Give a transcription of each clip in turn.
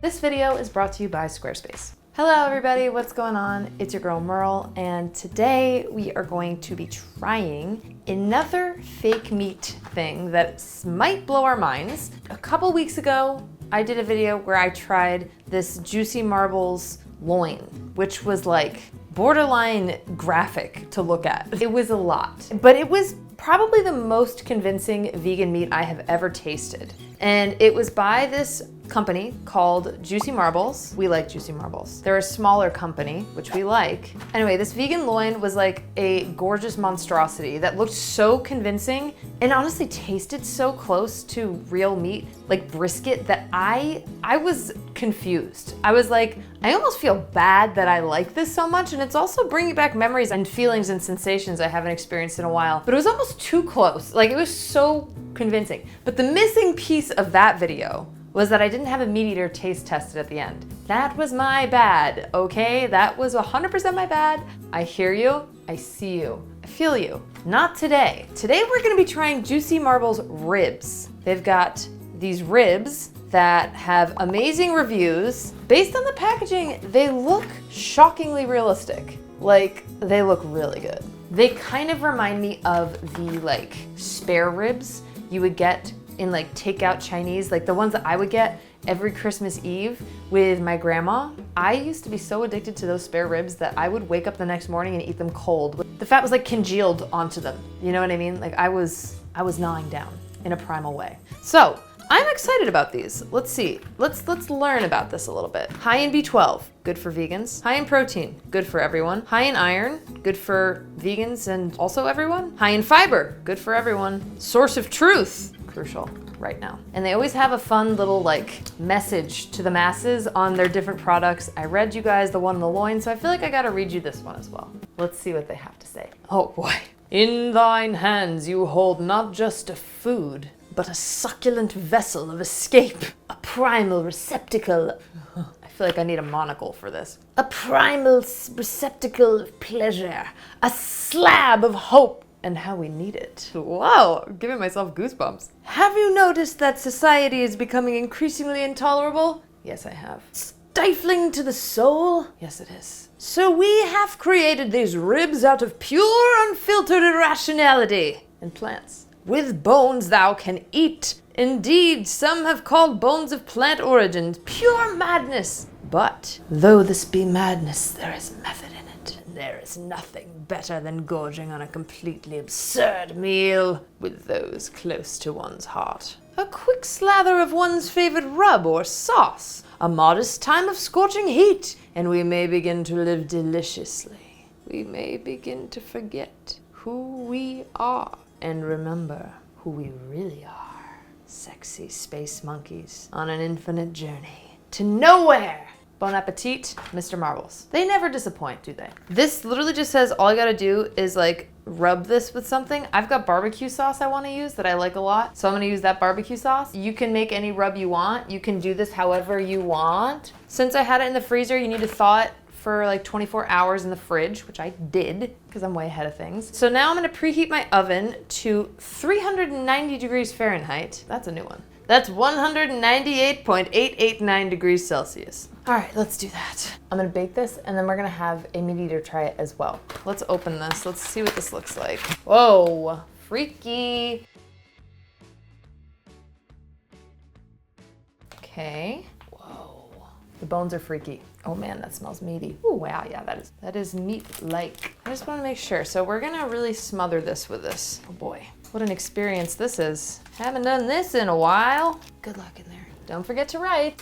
This video is brought to you by Squarespace. Hello everybody, what's going on? It's your girl Merle, and today we are going to be trying another fake meat thing that might blow our minds. A couple weeks ago, I did a video where I tried this Juicy Marbles loin, which was like borderline graphic to look at. It was a lot, but it was probably the most convincing vegan meat I have ever tasted. And it was by this company called Juicy Marbles. We like Juicy Marbles. They're a smaller company, which we like. Anyway, this vegan loin was like a gorgeous monstrosity that looked so convincing and honestly tasted so close to real meat, like brisket, that I was confused. I was like, I almost feel bad that I like this so much, and it's also bringing back memories and feelings and sensations I haven't experienced in a while. But it was almost too close. Like, it was so convincing. But the missing piece of that video was that I didn't have a Mediator taste tested at the end. That was my bad, okay? That was 100% my bad. I hear you, I see you, I feel you. Not today. Today we're gonna be trying Juicy Marbles ribs. They've got these ribs that have amazing reviews. Based on the packaging, they look shockingly realistic. Like, they look really good. They kind of remind me of the like spare ribs you would get in like takeout Chinese, like the ones that I would get every Christmas Eve with my grandma. I used to be so addicted to those spare ribs that I would wake up the next morning and eat them cold. The fat was like congealed onto them. You know what I mean? Like I was gnawing down in a primal way. So I'm excited about these. Let's see. Let's learn about this a little bit. High in B12, good for vegans. High in protein, good for everyone. High in iron, good for vegans and also everyone. High in fiber, good for everyone. Source of truth, crucial right now. And they always have a fun little like message to the masses on their different products. I read you guys the one in the loin, so I feel like I gotta read you this one as well. Let's see what they have to say. Oh boy. In thine hands you hold not just a food, but a succulent vessel of escape, a primal receptacle. I feel like I need a monocle for this. A primal receptacle of pleasure, a slab of hope, and how we need it. Wow, I'm giving myself goosebumps. Have you noticed that society is becoming increasingly intolerable? Yes, I have. Stifling to the soul? Yes, it is. So we have created these ribs out of pure, unfiltered irrationality and plants. With bones thou can eat. Indeed, some have called bones of plant origin pure madness. But though this be madness, there is method in it. And there is nothing better than gorging on a completely absurd meal with those close to one's heart. A quick slather of one's favorite rub or sauce. A modest time of scorching heat, and we may begin to live deliciously. We may begin to forget who we are. And remember who we really are. Sexy space monkeys on an infinite journey to nowhere. Bon appetit, Mr. Marbles. They never disappoint, do they? This literally just says all I gotta do is like rub this with something. I've got barbecue sauce I wanna use that I like a lot, so I'm gonna use that barbecue sauce. You can make any rub you want. You can do this however you want. Since I had it in the freezer, you need to thaw it for like 24 hours in the fridge, which I did because I'm way ahead of things. So now I'm gonna preheat my oven to 390 degrees Fahrenheit. That's a new one. That's 198.889 degrees Celsius. All right, let's do that. I'm gonna bake this and then we're gonna have a Mediator try it as well. Let's open this. Let's see what this looks like. Whoa, freaky. Okay. The bones are freaky. Oh man, that smells meaty. Oh wow, yeah, that is meat-like. I just wanna make sure. So we're gonna really smother this with this. Oh boy, what an experience this is. Haven't done this in a while. Good luck in there. Don't forget to write.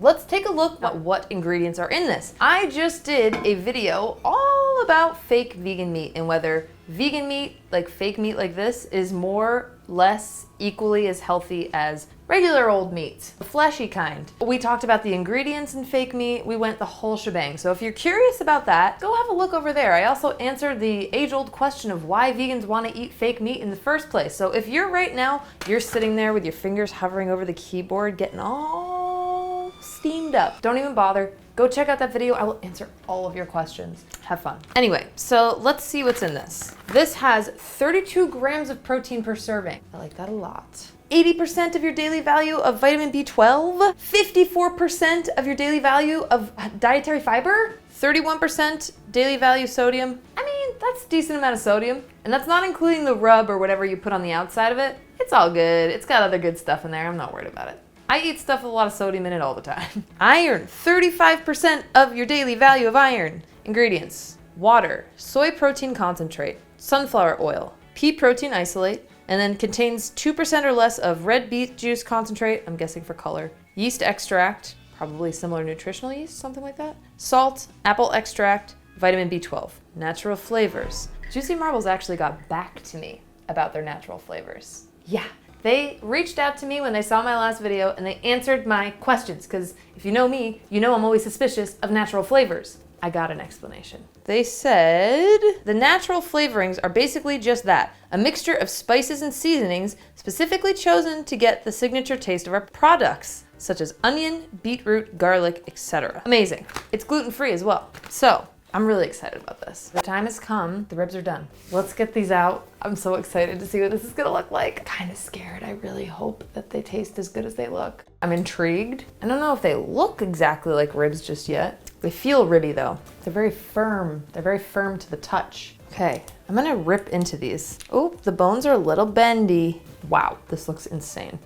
Let's take a look at what ingredients are in this. I just did a video all about fake vegan meat and whether vegan meat, like fake meat like this, is more, less, equally as healthy as regular old meats, the fleshy kind. We talked about the ingredients in fake meat. We went the whole shebang. So if you're curious about that, go have a look over there. I also answered the age-old question of why vegans want to eat fake meat in the first place. So if you're right now, you're sitting there with your fingers hovering over the keyboard, getting all steamed up, don't even bother. Go check out that video. I will answer all of your questions. Have fun. Anyway, so let's see what's in this. This has 32 grams of protein per serving. I like that a lot. 80% of your daily value of vitamin B12, 54% of your daily value of dietary fiber, 31% daily value sodium. I mean, that's a decent amount of sodium. And that's not including the rub or whatever you put on the outside of it. It's all good. It's got other good stuff in there. I'm not worried about it. I eat stuff with a lot of sodium in it all the time. Iron, 35% of your daily value of iron. Ingredients: water, soy protein concentrate, sunflower oil, pea protein isolate, and then contains 2% or less of red beet juice concentrate, I'm guessing for color, yeast extract, probably similar nutritional yeast, something like that, salt, apple extract, vitamin B12, natural flavors. Juicy Marbles actually got back to me about their natural flavors. Yeah. They reached out to me when they saw my last video and they answered my questions, because if you know me, you know I'm always suspicious of natural flavors. I got an explanation. They said the natural flavorings are basically just that, a mixture of spices and seasonings specifically chosen to get the signature taste of our products, such as onion, beetroot, garlic, etc. Amazing. It's gluten-free as well. So, I'm really excited about this. The time has come. The ribs are done. Let's get these out. I'm so excited to see what this is gonna look like. Kind of scared. I really hope that they taste as good as they look. I'm intrigued. I don't know if they look exactly like ribs just yet. They feel ribby though. They're very firm. They're very firm to the touch. Okay, I'm gonna rip into these. Oh, the bones are a little bendy. Wow, this looks insane.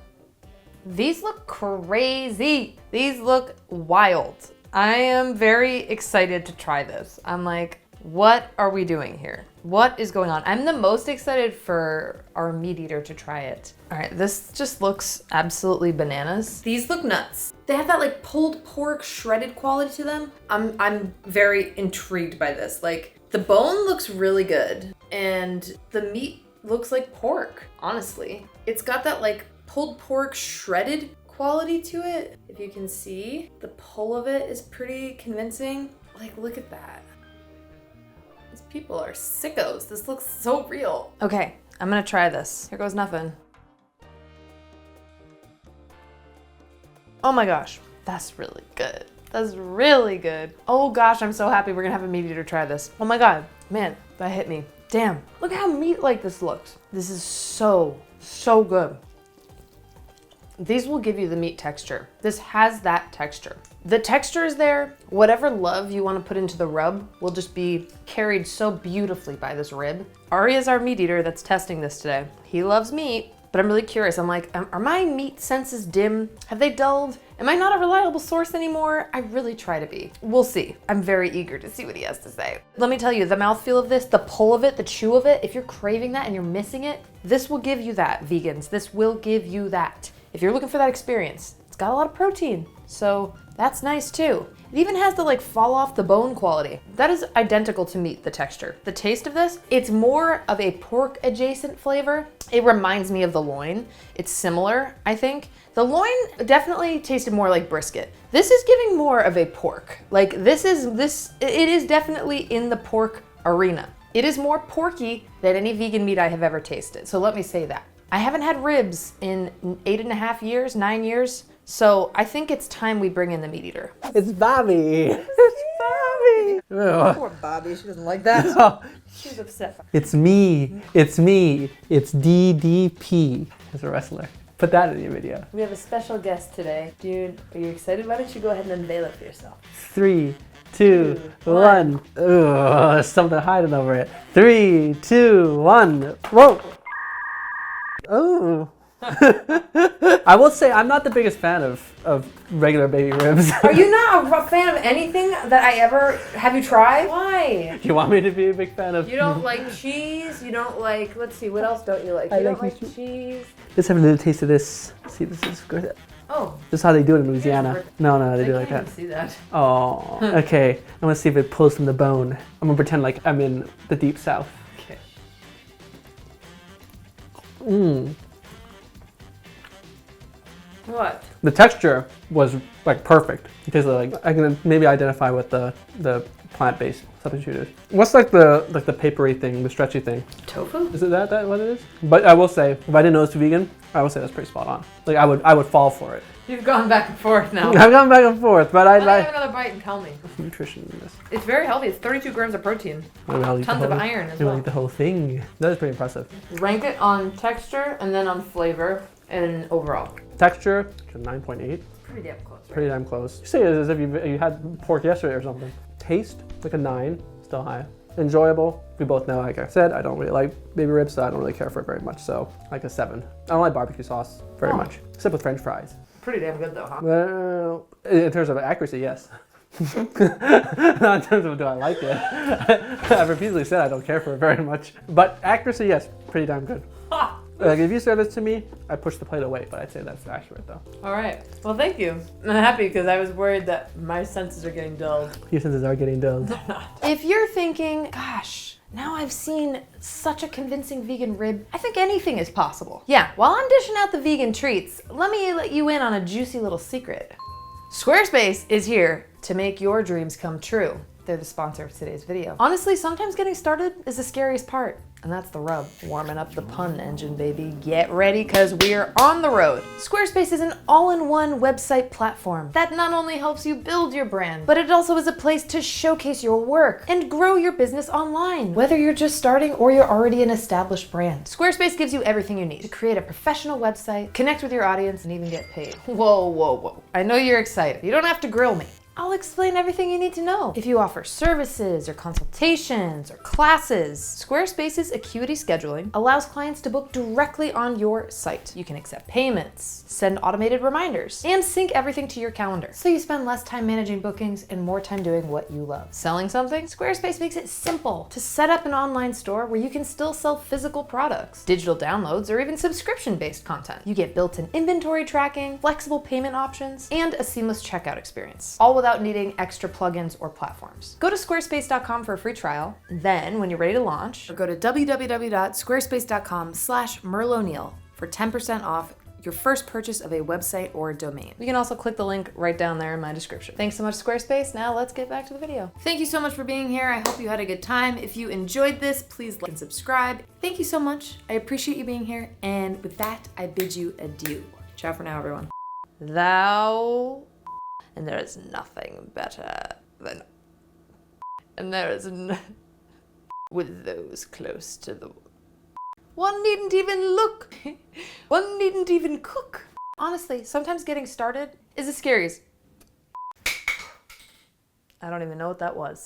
These look crazy. These look wild. I am very excited to try this. I'm like, what are we doing here? What is going on? I'm the most excited for our Mediator to try it. All right, this just looks absolutely bananas. These look nuts. They have that like pulled pork shredded quality to them. I'm very intrigued by this. Like the bone looks really good and the meat looks like pork, honestly. It's got that like pulled pork shredded quality to it. If you can see, the pull of it is pretty convincing. Like, look at that. These people are sickos. This looks so real. Okay, I'm gonna try this. Here goes nothing. Oh my gosh, that's really good. That's really good. Oh gosh, I'm so happy we're gonna have a Mediator try this. Oh my God, man, that hit me. Damn, look how meat-like this looks. This is so good. These will give you the meat texture. This has that texture. The texture is there. Whatever love you want to put into the rub will just be carried so beautifully by this rib. Ari is our meat eater that's testing this today. He loves meat, but I'm really curious. I'm like, are my meat senses dim? Have they dulled? Am I not a reliable source anymore? I really try to be. We'll see. I'm very eager to see what he has to say. Let me tell you, the mouthfeel of this, the pull of it, the chew of it, if you're craving that and you're missing it, this will give you that, vegans. This will give you that. If you're looking for that experience, it's got a lot of protein, so that's nice too. It even has the like fall off the bone quality. That is identical to meat, the texture. The taste of this, it's more of a pork adjacent flavor. It reminds me of the loin. It's similar, I think. The loin definitely tasted more like brisket. This is giving more of a pork. Like it is definitely in the pork arena. It is more porky than any vegan meat I have ever tasted. So let me say that. I haven't had ribs in 8.5 years, 9 years. So I think it's time we bring in the meat eater. It's Bobby. It's Bobby. Poor Bobby, she doesn't like that. She's upset. It's me. It's me. It's DDP as a wrestler. Put that in your video. We have a special guest today. Dude, are you excited? Why don't you go ahead and unveil it for yourself? 3, 2, 1. Ugh, there's something hiding over it. 3, 2, 1. Whoa. Oh. I will say I'm not the biggest fan of regular baby ribs. Are you not a fan of anything that I ever have you tried? Why? Do you want me to be a big fan of? You don't like cheese. You don't like. Let's see. What else don't you like? You don't like cheese. Let's have a little taste of this. See, this is good. Oh. This is how they do it in Louisiana. No, they do it like that. I can't even see that. Oh. Okay. I'm gonna see if it pulls from the bone. I'm gonna pretend like I'm in the deep south. Okay. Mmm. What? The texture was like perfect. It tasted like I can maybe identify what the plant-based substitute is. What's like the papery thing, the stretchy thing? Tofu? Is it that what it is? But I will say, if I didn't know it's vegan, I would say that's pretty spot on. Like I would fall for it. You've gone back and forth now. I've gone back and forth, but Have another bite and tell me. Nutrition in this. It's very healthy. It's 32 grams of protein. Tons of iron as well. Eat the whole thing. That is pretty impressive. Rank it on texture and then on flavor. And overall? Texture, 9.8. Pretty damn close, right? Pretty damn close. You say it as if you had pork yesterday or something. Taste, like a 9, still high. Enjoyable. We both know, like I said, I don't really like baby ribs, so I don't really care for it very much. So, like a 7. I don't like barbecue sauce very much, except with French fries. Pretty damn good though, huh? Well, in terms of accuracy, yes. Not in terms of do I like it. I've repeatedly said I don't care for it very much. But accuracy, yes, pretty damn good. Like if you serve this to me, I push the plate away, but I'd say that's accurate though. All right. Well, thank you. I'm happy because I was worried that my senses are getting dulled. Your senses are getting dulled. If you're thinking, gosh, now I've seen such a convincing vegan rib, I think anything is possible. Yeah, while I'm dishing out the vegan treats, let me let you in on a juicy little secret. Squarespace is here to make your dreams come true. They're the sponsor of today's video. Honestly, sometimes getting started is the scariest part. And that's the rub. Warming up the pun engine, baby. Get ready, because we're on the road. Squarespace is an all-in-one website platform that not only helps you build your brand, but it also is a place to showcase your work and grow your business online. Whether you're just starting or you're already an established brand, Squarespace gives you everything you need to create a professional website, connect with your audience, and even get paid. Whoa, whoa, whoa. I know you're excited. You don't have to grill me. I'll explain everything you need to know. If you offer services or consultations or classes, Squarespace's Acuity Scheduling allows clients to book directly on your site. You can accept payments, send automated reminders, and sync everything to your calendar. So you spend less time managing bookings and more time doing what you love. Selling something? Squarespace makes it simple to set up an online store where you can still sell physical products, digital downloads, or even subscription-based content. You get built-in inventory tracking, flexible payment options, and a seamless checkout experience, all without needing extra plugins or platforms. Go to squarespace.com for a free trial. Then, when you're ready to launch, or go to www.squarespace.com/MerleO'Neil for 10% off your first purchase of a website or domain. You can also click the link right down there in my description. Thanks so much, Squarespace. Now let's get back to the video. Thank you so much for being here. I hope you had a good time. If you enjoyed this, please like and subscribe. Thank you so much. I appreciate you being here. And with that, I bid you adieu. Ciao for now, everyone. Thou... And there is nothing better than... And there is with those close to the... One needn't even look. One needn't even cook. Honestly, sometimes getting started is the scariest. I don't even know what that was.